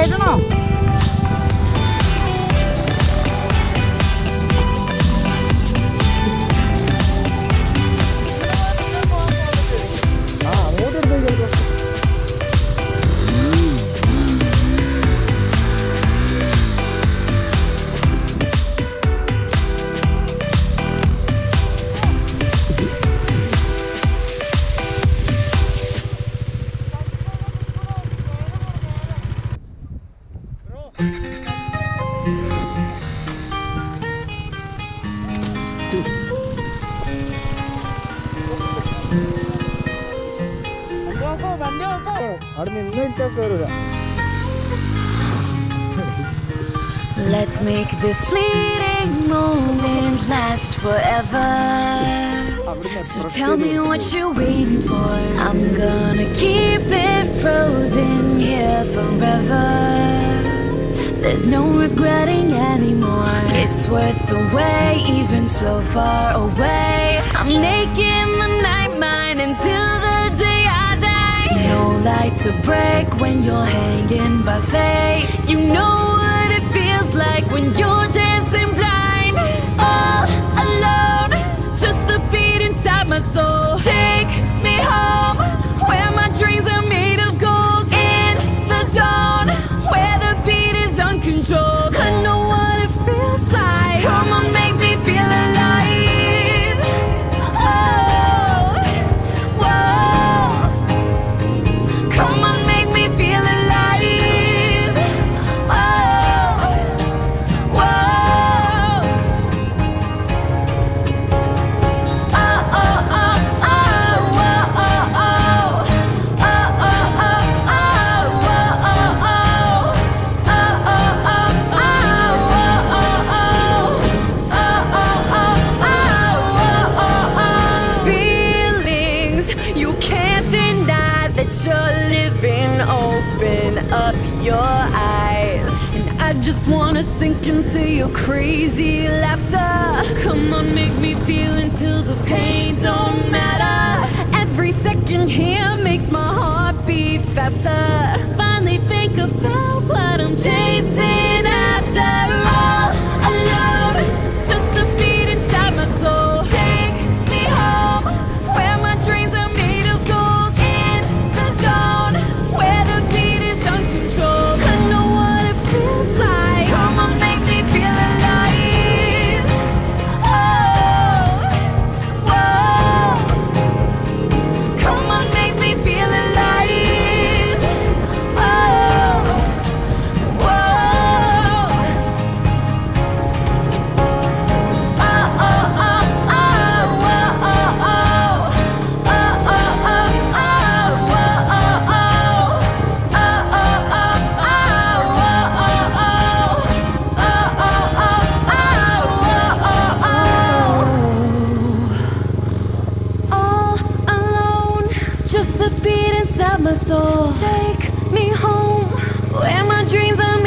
കയറ്റണോ? Let's make this fleeting moment last forever. So tell me what you're waiting for. I'm gonna keep it frozen here forever. There's no regretting anymore. It's worth the wait, even so far away. I'm making the night mine until the day I die. No light to break when you're hanging by fate. You know what it feels like when you're dancing blind, all alone, just the beat inside my soul. Take me home, where my dreams are made of gold. In the zone, where the beat is uncontrolled. I know what it feels like. Come on, make me feel alive. Oh, whoa. Come on, make me feel alive. Oh, whoa. Oh, oh, oh, oh, whoa, oh, oh. Oh, oh, oh, oh, whoa, oh, oh. Oh, oh, oh, oh, whoa, oh, oh. Feelings you can't deny that you're living. Open up your eyes, and I just wanna sink into your crazy laughter. Come on, make me feel until the pain don't matter. Every second here makes my heart beat faster. Finally think about what I'm chasing after. All alone, just the beat inside my soul. Take me home, where my dreams are made of gold. In the zone, where the beat is uncontrolled. I know what it feels like. Come on, make me feel alive. Oh, whoa. Come on, make me feel alive. Oh, whoa. Oh, oh, oh, oh, whoa, oh, oh. Oh, oh, oh, oh, whoa, oh, oh. Oh, oh, oh, oh, whoa, oh, oh. Oh, oh, oh, oh, whoa, oh, oh. All alone, just the beat inside my soul. Take me home, where my dreams are